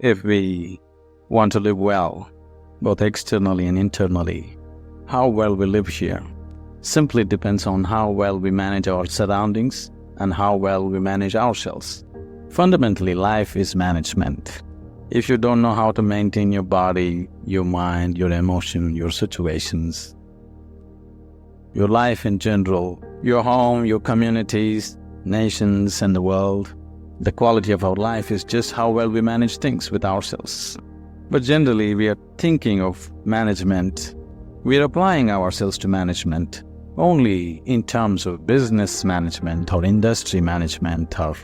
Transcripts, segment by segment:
If we want to live well, both externally and internally, how well we live here simply depends on how well we manage our surroundings and how well we manage ourselves. Fundamentally, life is management. If you don't know how to maintain your body, your mind, your emotion, your situations, your life in general, your home, your communities, nations and the world, the quality of our life is just how well we manage things with ourselves. But generally, we are thinking of management, we are applying ourselves to management only in terms of business management or industry management, or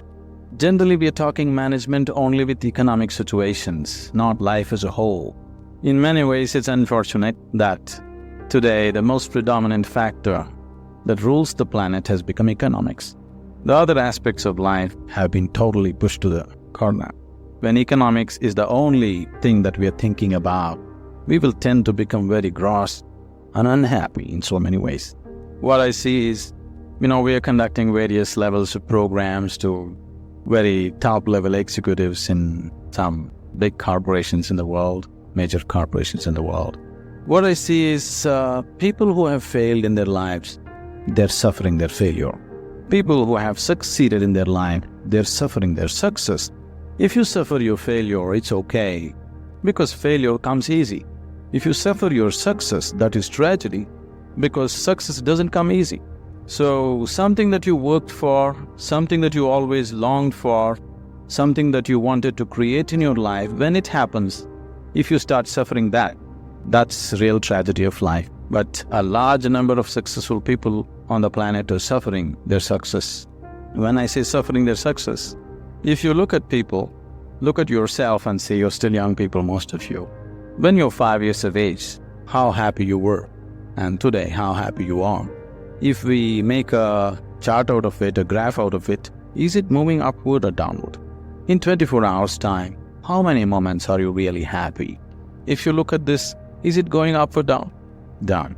generally we are talking management only with economic situations, not life as a whole. In many ways, it's unfortunate that today the most predominant factor that rules the planet has become economics. The other aspects of life have been totally pushed to the corner. When economics is the only thing that we are thinking about, we will tend to become very gross and unhappy in so many ways. What I see is, we are conducting various levels of programs to very top-level executives in some big corporations in the world, major corporations in the world. What I see is people who have failed in their lives, they're suffering their failure. People who have succeeded in their life, they're suffering their success. If you suffer your failure, it's okay, because failure comes easy. If you suffer your success, that is tragedy, because success doesn't come easy. So something that you worked for, something that you always longed for, something that you wanted to create in your life, when it happens, if you start suffering that, that's real tragedy of life. But a large number of successful people on the planet are suffering their success. When I say suffering their success, if you look at people, look at yourself and say, you're still young people, most of you. When you're 5 years of age, how happy you were, and today how happy you are. If we make a chart out of it, a graph out of it, is it moving upward or downward? In 24 hours time, how many moments are you really happy? If you look at this, is it going up or down? Down.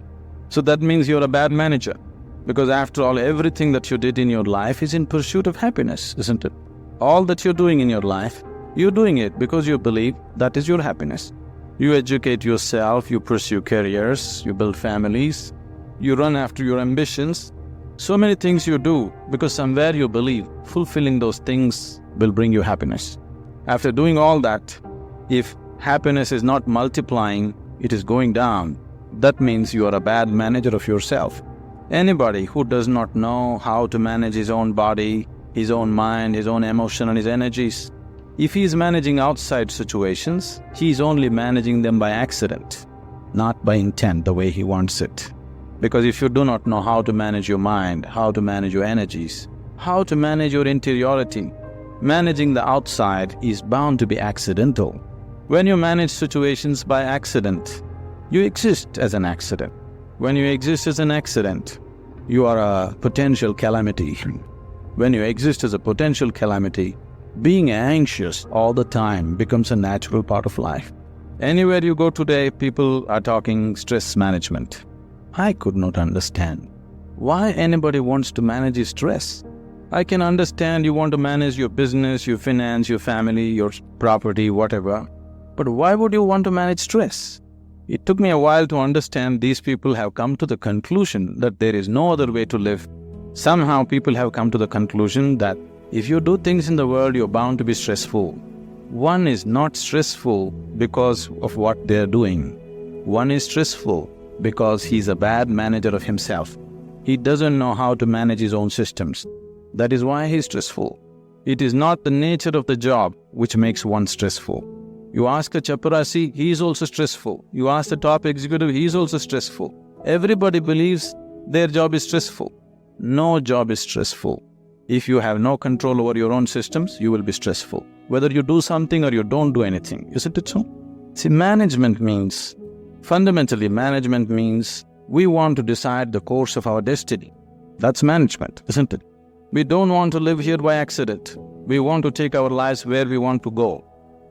So that means you're a bad manager, because after all, everything that you did in your life is in pursuit of happiness, isn't it? All that you're doing in your life, you're doing it because you believe that is your happiness. You educate yourself, you pursue careers, you build families, you run after your ambitions. So many things you do because somewhere you believe fulfilling those things will bring you happiness. After doing all that, if happiness is not multiplying, it is going down, that means you are a bad manager of yourself. Anybody who does not know how to manage his own body, his own mind, his own emotion and his energies, if he is managing outside situations, he is only managing them by accident, not by intent the way he wants it. Because if you do not know how to manage your mind, how to manage your energies, how to manage your interiority, managing the outside is bound to be accidental. When you manage situations by accident, you exist as an accident. When you exist as an accident, you are a potential calamity. When you exist as a potential calamity, being anxious all the time becomes a natural part of life. Anywhere you go today, people are talking stress management. I could not understand why anybody wants to manage his stress. I can understand you want to manage your business, your finance, your family, your property, whatever. But why would you want to manage stress? It took me a while to understand these people have come to the conclusion that there is no other way to live. Somehow people have come to the conclusion that if you do things in the world, you're bound to be stressful. One is not stressful because of what they're doing. One is stressful because he's a bad manager of himself. He doesn't know how to manage his own systems. That is why he's stressful. It is not the nature of the job which makes one stressful. You ask a chaparasi, he is also stressful. You ask the top executive, he is also stressful. Everybody believes their job is stressful. No job is stressful. If you have no control over your own systems, you will be stressful. Whether you do something or you don't do anything, isn't it so? See, fundamentally management means we want to decide the course of our destiny. That's management, isn't it? We don't want to live here by accident. We want to take our lives where we want to go.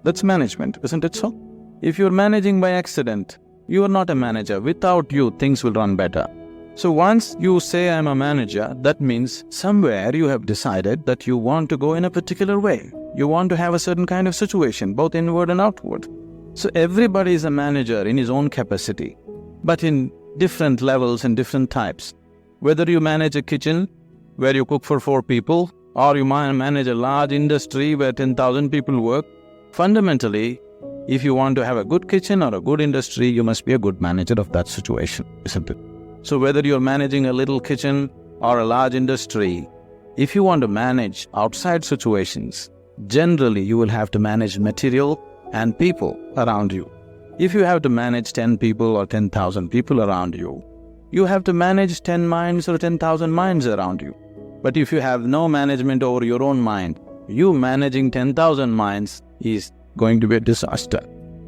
That's management, isn't it so? If you're managing by accident, you are not a manager. Without you, things will run better. So once you say I'm a manager, that means somewhere you have decided that you want to go in a particular way. you want to have a certain kind of situation, both inward and outward. So everybody is a manager in his own capacity, but in different levels and different types. Whether you manage a kitchen where you cook for 4 people, or you manage a large industry where 10,000 people work, fundamentally, if you want to have a good kitchen or a good industry, you must be a good manager of that situation, isn't it? So whether you're managing a little kitchen or a large industry, if you want to manage outside situations, generally you will have to manage material and people around you. If you have to manage 10 people or 10,000 people around you, you have to manage 10 minds or 10,000 minds around you. But if you have no management over your own mind, you managing 10,000 minds is going to be a disaster.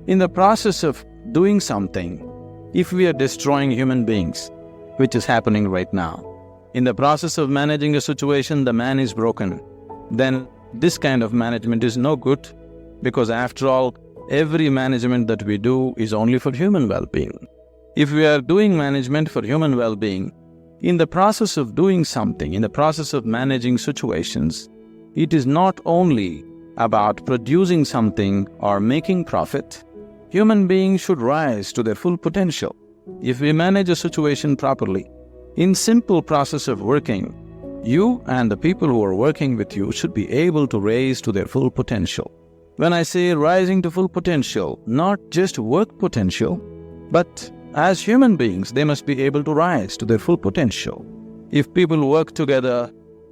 In the process of doing something, if we are destroying human beings, which is happening right now, in the process of managing a situation, the man is broken, then this kind of management is no good, because after all, every management that we do is only for human well-being. If we are doing management for human well-being, in the process of doing something, in the process of managing situations, it is not only about producing something or making profit. Human beings should rise to their full potential. If we manage a situation properly, in simple process of working, you and the people who are working with you should be able to raise to their full potential. When I say rising to full potential, not just work potential, but as human beings, they must be able to rise to their full potential. If people work together,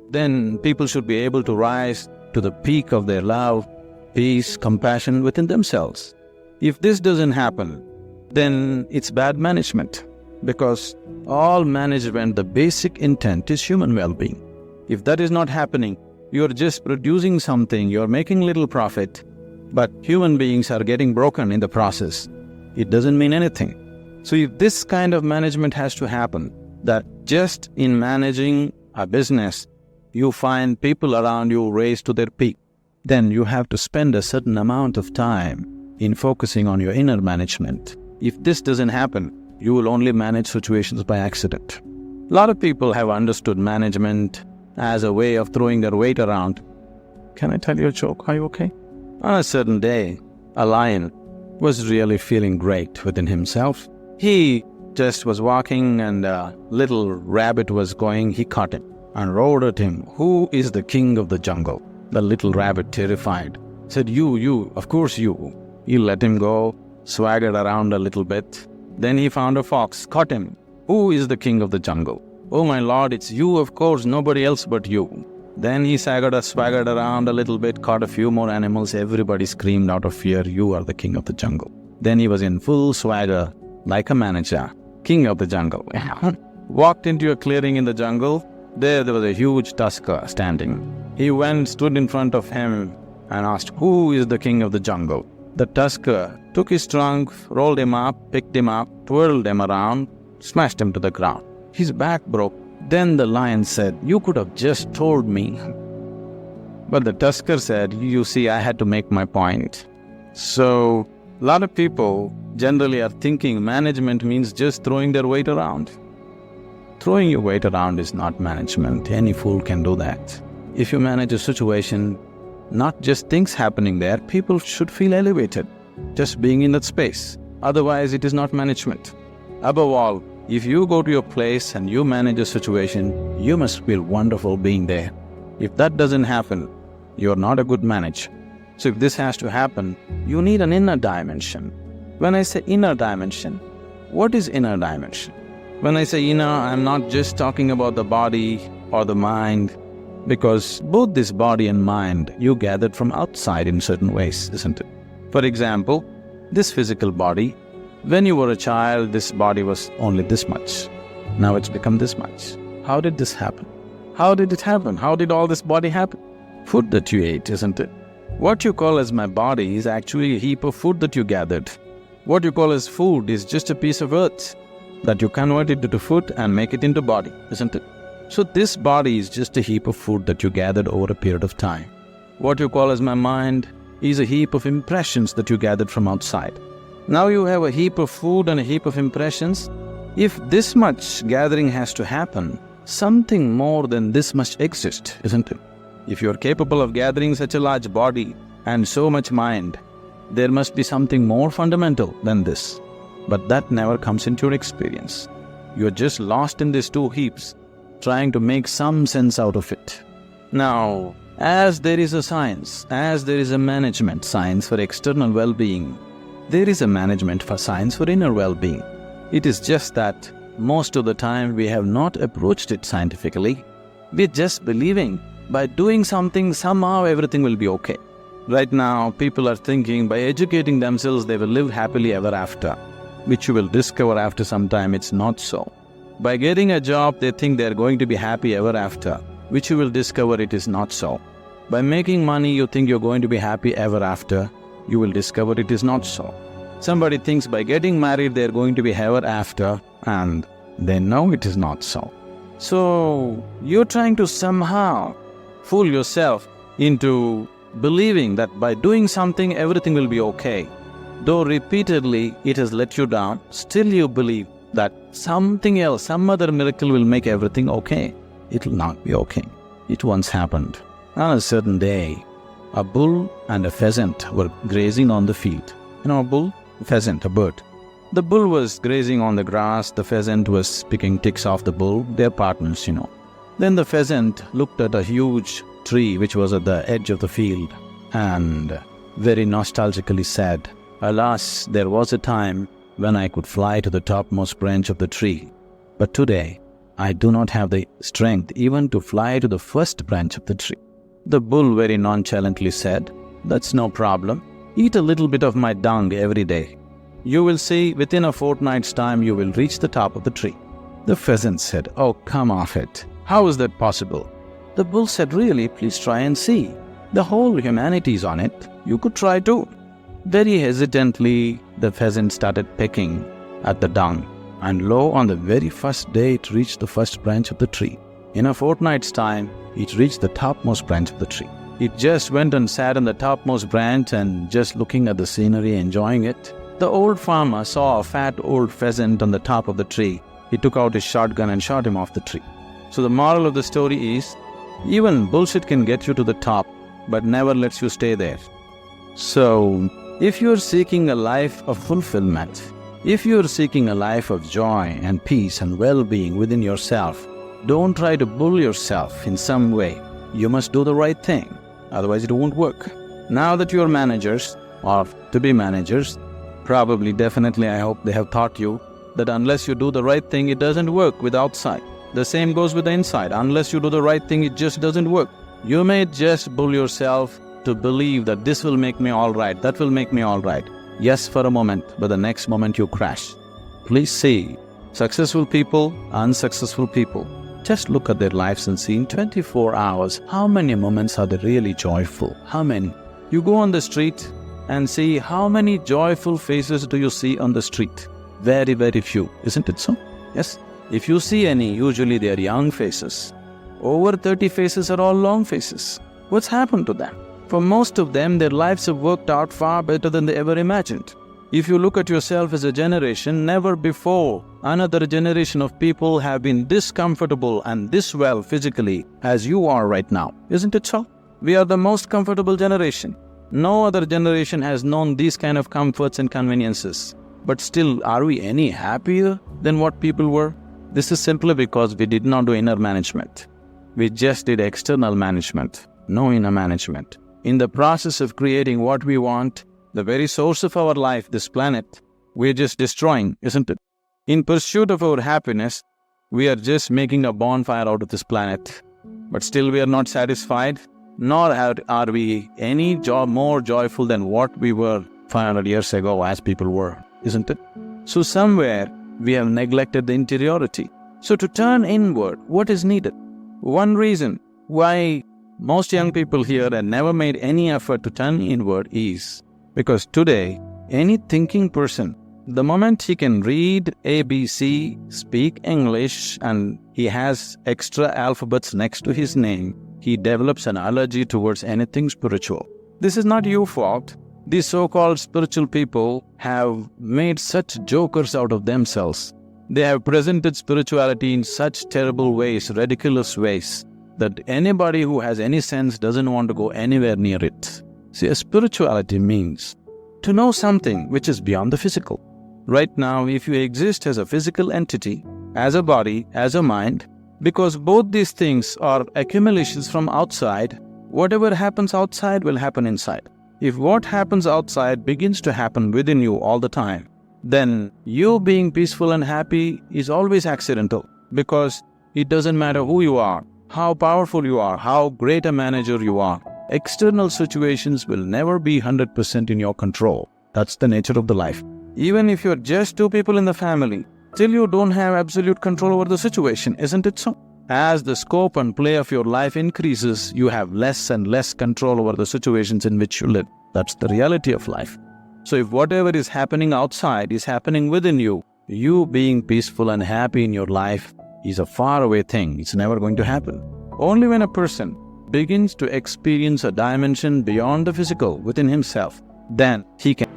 then people should be able to rise to the peak of their love, peace, compassion within themselves. If this doesn't happen, then it's bad management, because all management, the basic intent is human well-being. If that is not happening, you're just producing something, you're making little profit, but human beings are getting broken in the process. It doesn't mean anything. So if this kind of management has to happen, that just in managing a business, you find people around you raised to their peak, then you have to spend a certain amount of time in focusing on your inner management. If this doesn't happen, you will only manage situations by accident. A lot of people have understood management as a way of throwing their weight around. Can I tell you a joke? Are you okay? On a certain day, a lion was really feeling great within himself. He just was walking and a little rabbit was going, he caught him and roared at him, "Who is the king of the jungle?" The little rabbit, terrified, said, You, of course you." He let him go, swaggered around a little bit. Then he found a fox, caught him. "Who is the king of the jungle?" "Oh my lord, it's you, of course, nobody else but you." Then he swaggered around a little bit, caught a few more animals. Everybody screamed out of fear, "You are the king of the jungle." Then he was in full swagger, like a manager, king of the jungle. Walked into a clearing in the jungle. There was a huge tusker standing. He went, stood in front of him and asked, "Who is the king of the jungle?" The tusker took his trunk, rolled him up, picked him up, twirled him around, smashed him to the ground. His back broke. Then the lion said, "You could have just told me." But the tusker said, "You see, I had to make my point." So, a lot of people generally are thinking management means just throwing their weight around. Throwing your weight around is not management. Any fool can do that. If you manage a situation, not just things happening there, people should feel elevated just being in that space. Otherwise, it is not management. Above all, if you go to a place and you manage a situation, you must feel wonderful being there. If that doesn't happen, you're not a good manager. So if this has to happen, you need an inner dimension. When I say inner dimension, what is inner dimension? When I say inner, I'm not just talking about the body or the mind, because both this body and mind you gathered from outside in certain ways, isn't it? For example, this physical body, when you were a child, this body was only this much. Now it's become this much. How did this happen? How did it happen? How did all this body happen? Food that you ate, isn't it? What you call as my body is actually a heap of food that you gathered. What you call as food is just a piece of earth that you converted into food and make it into body, isn't it? So this body is just a heap of food that you gathered over a period of time. What you call as my mind is a heap of impressions that you gathered from outside. Now you have a heap of food and a heap of impressions. If this much gathering has to happen, something more than this must exist, isn't it? If you are capable of gathering such a large body and so much mind, there must be something more fundamental than this. But that never comes into your experience. You are just lost in these two heaps, trying to make some sense out of it. Now, as there is a science, as there is a management science for external well-being, there is a management for science for inner well-being. It is just that most of the time we have not approached it scientifically. We're just believing by doing something, somehow everything will be okay. Right now, people are thinking by educating themselves they will live happily ever after, which you will discover after some time it's not so. By getting a job, they think they are going to be happy ever after, which you will discover it is not so. By making money, you think you're going to be happy ever after, you will discover it is not so. Somebody thinks by getting married they are going to be ever after, and they know it is not so. So, you're trying to somehow fool yourself into believing that by doing something everything will be okay. Though repeatedly it has let you down, still you believe that something else, some other miracle will make everything okay. It will not be okay. It once happened. On a certain day, a bull and a pheasant were grazing on the field. You know a bull? A pheasant, a bird. The bull was grazing on the grass, the pheasant was picking ticks off the bull, they're partners, Then the pheasant looked at a huge tree which was at the edge of the field and very nostalgically said, "Alas, there was a time when I could fly to the topmost branch of the tree, but today I do not have the strength even to fly to the first branch of the tree." The bull very nonchalantly said, "That's no problem. Eat a little bit of my dung every day. You will see within a fortnight's time you will reach the top of the tree." The pheasant said, "Oh, come off it. How is that possible?" The bull said, "Really, please try and see. The whole humanity is on it. You could try too." Very hesitantly, the pheasant started pecking at the dung, and lo, on the very first day it reached the first branch of the tree. In a fortnight's time, it reached the topmost branch of the tree. It just went and sat on the topmost branch and just looking at the scenery, enjoying it. The old farmer saw a fat old pheasant on the top of the tree. He took out his shotgun and shot him off the tree. So the moral of the story is, even bullshit can get you to the top, but never lets you stay there. So, if you're seeking a life of fulfillment, if you're seeking a life of joy and peace and well-being within yourself, don't try to bull yourself in some way. You must do the right thing, otherwise it won't work. Now that you're managers, or to be managers, probably, definitely, I hope they have taught you that unless you do the right thing, it doesn't work with outside. The same goes with the inside. Unless you do the right thing, it just doesn't work. You may just bull yourself to believe that this will make me all right, that will make me all right. Yes, for a moment, but the next moment you crash. Please see, successful people, unsuccessful people, just look at their lives and see in 24 hours, how many moments are they really joyful? How many? You go on the street and see how many joyful faces do you see on the street? Very, very few, isn't it so? Yes. If you see any, usually they are young faces. Over 30 faces are all long faces. What's happened to them? For most of them, their lives have worked out far better than they ever imagined. If you look at yourself as a generation, never before another generation of people have been this comfortable and this well physically as you are right now. Isn't it so? We are the most comfortable generation. No other generation has known these kind of comforts and conveniences. But still, are we any happier than what people were? This is simply because we did not do inner management. We just did external management, no inner management. In the process of creating what we want, the very source of our life, this planet, we're just destroying, isn't it? In pursuit of our happiness, we are just making a bonfire out of this planet. But still we are not satisfied, nor are we any more joyful than what we were 500 years ago as people were, isn't it? So somewhere we have neglected the interiority. So to turn inward, what is needed? One reason why most young people here have never made any effort to turn inward is because today, any thinking person, the moment he can read ABC, speak English, and he has extra alphabets next to his name, he develops an allergy towards anything spiritual. This is not your fault. These so-called spiritual people have made such jokers out of themselves. They have presented spirituality in such terrible ways, ridiculous ways. that anybody who has any sense doesn't want to go anywhere near it. See, spirituality means to know something which is beyond the physical. Right now, if you exist as a physical entity, as a body, as a mind, because both these things are accumulations from outside, whatever happens outside will happen inside. If what happens outside begins to happen within you all the time, then you being peaceful and happy is always accidental, because it doesn't matter who you are, how powerful you are, how great a manager you are. External situations will never be 100% in your control. That's the nature of the life. Even if you're just two people in the family, still you don't have absolute control over the situation, isn't it so? As the scope and play of your life increases, you have less and less control over the situations in which you live. That's the reality of life. So if whatever is happening outside is happening within you, you being peaceful and happy in your life is a faraway thing. It's never going to happen. Only when a person begins to experience a dimension beyond the physical within himself, then he can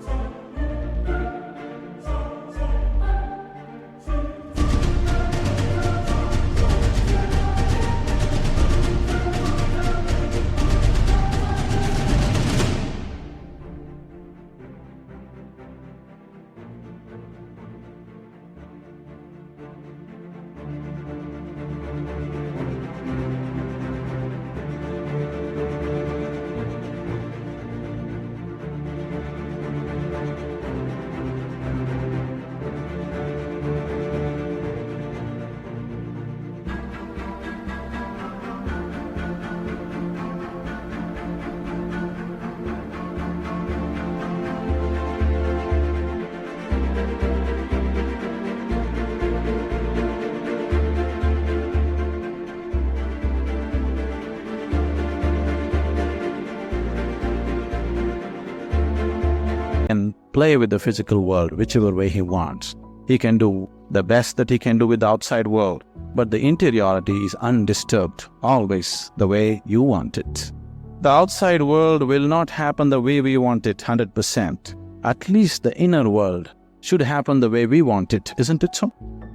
play with the physical world whichever way he wants. He can do the best that he can do with the outside world, but the interiority is undisturbed, always the way you want it. The outside world will not happen the way we want it 100%. At least the inner world should happen the way we want it, isn't it so?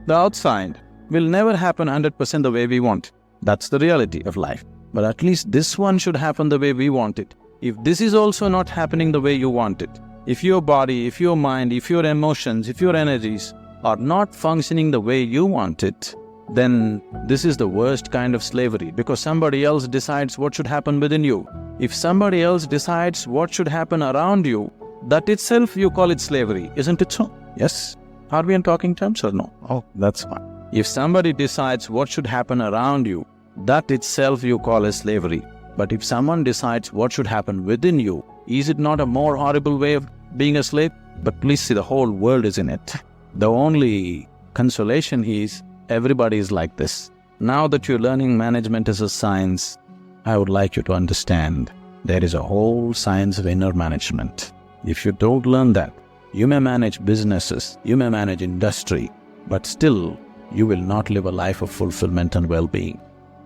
The outside will never happen 100% the way we want. That's the reality of life. But at least this one should happen the way we want it. If this is also not happening the way you want it, if your body, if your mind, if your emotions, if your energies are not functioning the way you want it, then this is the worst kind of slavery, because somebody else decides what should happen within you. If somebody else decides what should happen around you, that itself you call it slavery, isn't it so? Yes? Are we in talking terms or no? Oh, that's fine. If somebody decides what should happen around you, that itself you call as slavery. But if someone decides what should happen within you, is it not a more horrible way of being a slave? But please see, the whole world is in it. The only consolation is everybody is like this. Now that you're learning management as a science, I would like you to understand there is a whole science of inner management. If you don't learn that, you may manage businesses, you may manage industry, but still you will not live a life of fulfillment and well-being.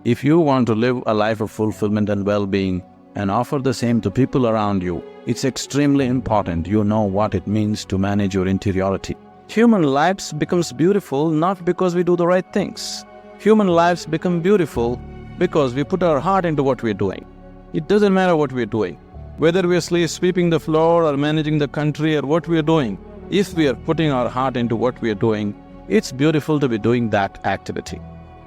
If you want to live a life of fulfillment and well-being and offer the same to people around you, it's extremely important you know what it means to manage your interiority. Human lives becomes beautiful not because we do the right things. Human lives become beautiful because we put our heart into what we're doing. It doesn't matter what we're doing. Whether we're sweeping the floor or managing the country or what we're doing, if we are putting our heart into what we're doing, it's beautiful to be doing that activity.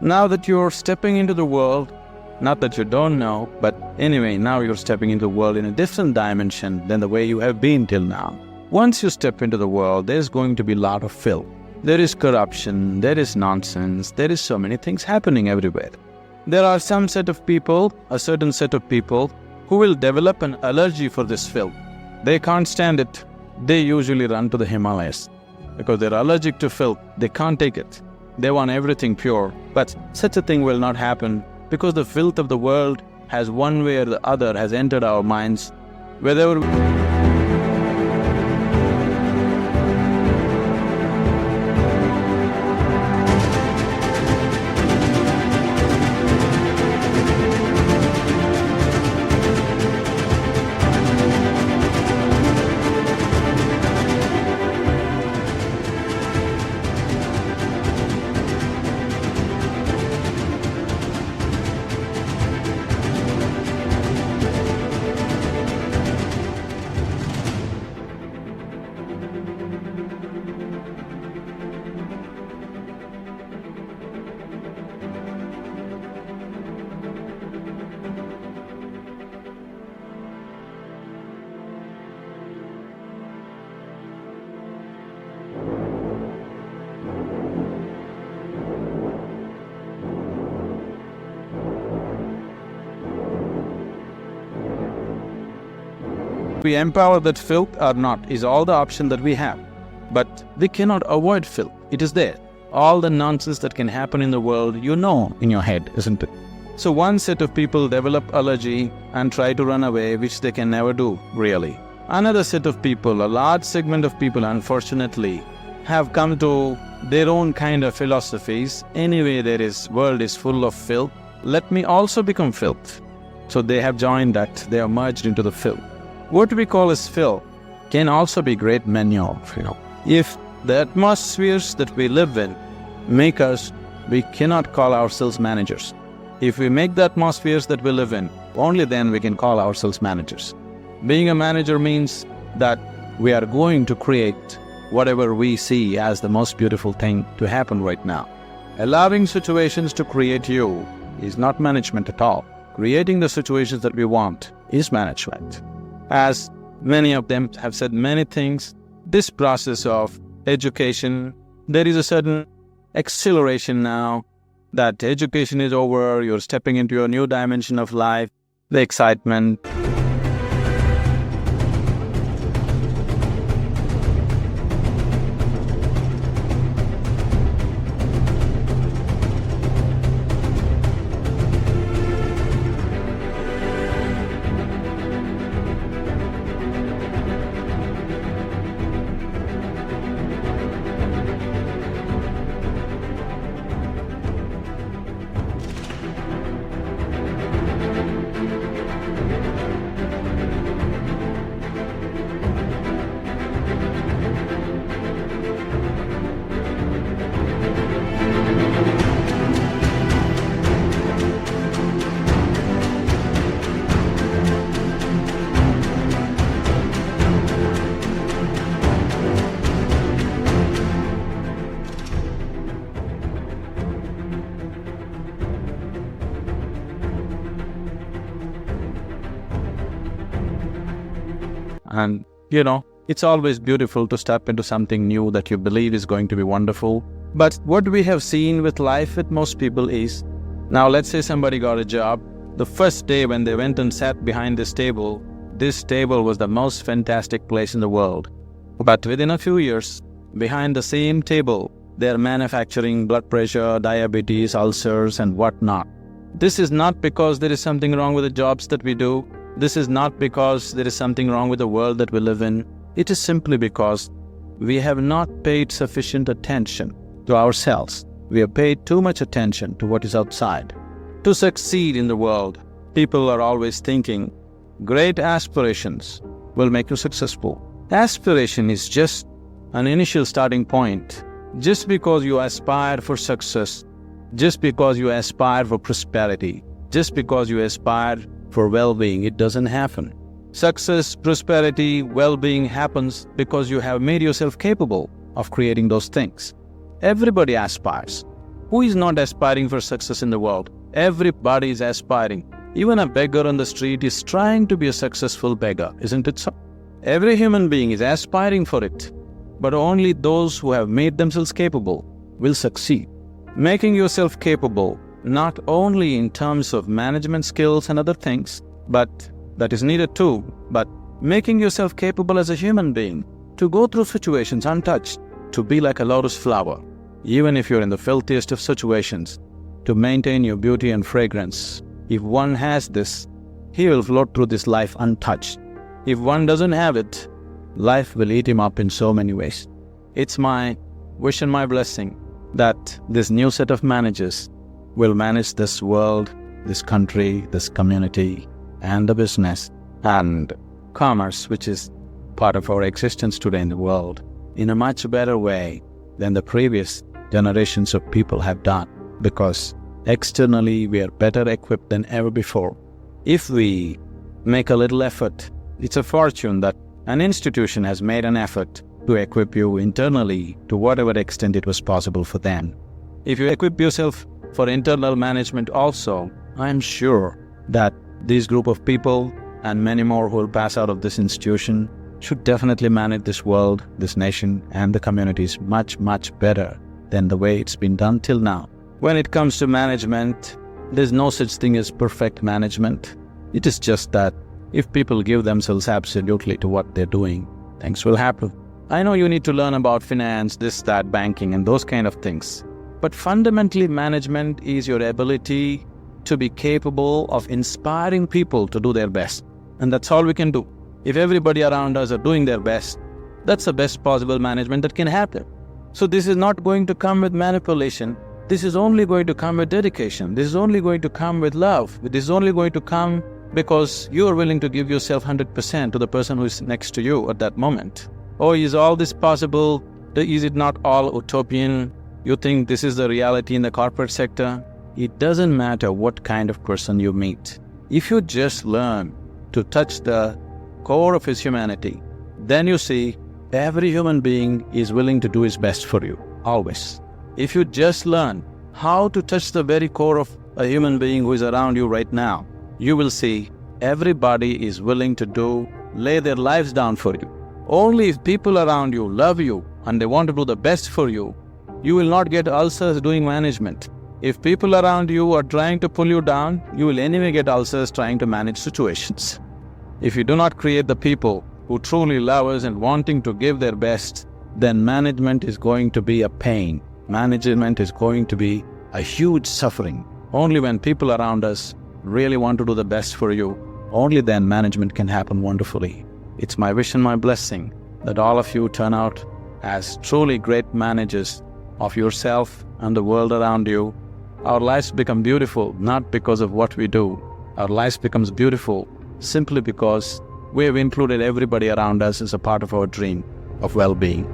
Now that you're stepping into the world, not that you don't know, but anyway, now you're stepping into the world in a different dimension than the way you have been till now. Once you step into the world, there's going to be a lot of filth. There is corruption, there is nonsense, there is so many things happening everywhere. There are some set of people, a certain set of people, who will develop an allergy for this filth. They can't stand it. They usually run to the Himalayas because they're allergic to filth. They can't take it. They want everything pure. But such a thing will not happen because the filth of the world has one way or the other has entered our minds. Whether We empower that filth or not is all the option that we have. But we cannot avoid filth. It is there. All the nonsense that can happen in the world, you know in your head, isn't it? So one set of people develop allergy and try to run away, which they can never do, really. Another set of people, a large segment of people, unfortunately, have come to their own kind of philosophies. Anyway, world is full of filth. Let me also become filth. So they have joined that, they are merged into the filth. What we call as filth can also be great manure, If the atmospheres that we live in make us, we cannot call ourselves managers. If we make the atmospheres that we live in, only then we can call ourselves managers. Being a manager means that we are going to create whatever we see as the most beautiful thing to happen right now. Allowing situations to create you is not management at all. Creating the situations that we want is management. As many of them have said many things, this process of education, there is a certain acceleration now that education is over, you're stepping into a new dimension of life, the excitement. And, it's always beautiful to step into something new that you believe is going to be wonderful. But what we have seen with life with most people is, now let's say somebody got a job. The first day when they went and sat behind this table was the most fantastic place in the world. But within a few years, behind the same table, they're manufacturing blood pressure, diabetes, ulcers, and whatnot. This is not because there is something wrong with the jobs that we do. This is not because there is something wrong with the world that we live in. It is simply because we have not paid sufficient attention to ourselves. We have paid too much attention to what is outside. To succeed in the world, people are always thinking, great aspirations will make you successful. Aspiration is just an initial starting point. Just because you aspire for success, just because you aspire for prosperity, just because you aspire for well-being, it doesn't happen. Success, prosperity, well-being happens because you have made yourself capable of creating those things. Everybody aspires. Who is not aspiring for success in the world? Everybody is aspiring. Even a beggar on the street is trying to be a successful beggar, isn't it so? Every human being is aspiring for it. But only those who have made themselves capable will succeed. Making yourself capable, not only in terms of management skills and other things, but that is needed too, but making yourself capable as a human being to go through situations untouched, to be like a lotus flower, even if you're in the filthiest of situations, to maintain your beauty and fragrance. If one has this, he will float through this life untouched. If one doesn't have it, life will eat him up in so many ways. It's my wish and my blessing that this new set of managers will manage this world, this country, this community, and the business and commerce, which is part of our existence today in the world, in a much better way than the previous generations of people have done, because externally we are better equipped than ever before. If we make a little effort, it's a fortune that an institution has made an effort to equip you internally to whatever extent it was possible for them. If you equip yourself for internal management also, I am sure that this group of people and many more who will pass out of this institution should definitely manage this world, this nation, and the communities much, much better than the way it's been done till now. When it comes to management, there's no such thing as perfect management. It is just that If people give themselves absolutely to what they're doing, things will happen. I know you need to learn about finance, this, that, banking, and those kind of things. But fundamentally, management is your ability to be capable of inspiring people to do their best. And that's all we can do. If everybody around us are doing their best, that's the best possible management that can happen. So this is not going to come with manipulation. This is only going to come with dedication. This is only going to come with love. This is only going to come because you are willing to give yourself 100% to the person who is next to you at that moment. Oh, is all this possible? Is it not all utopian? You think this is the reality in the corporate sector? It doesn't matter what kind of person you meet. If you just learn to touch the core of his humanity, then you see every human being is willing to do his best for you, always. If you just learn how to touch the very core of a human being who is around you right now, you will see everybody is willing to lay their lives down for you. Only if people around you love you and they want to do the best for you, you will not get ulcers doing management. If people around you are trying to pull you down, you will anyway get ulcers trying to manage situations. If you do not create the people who truly love us and wanting to give their best, then management is going to be a pain. Management is going to be a huge suffering. Only when people around us really want to do the best for you, only then management can happen wonderfully. It's my wish and my blessing that all of you turn out as truly great managers of yourself and the world around you. Our lives become beautiful not because of what we do. Our lives becomes beautiful simply because we have included everybody around us as a part of our dream of well-being.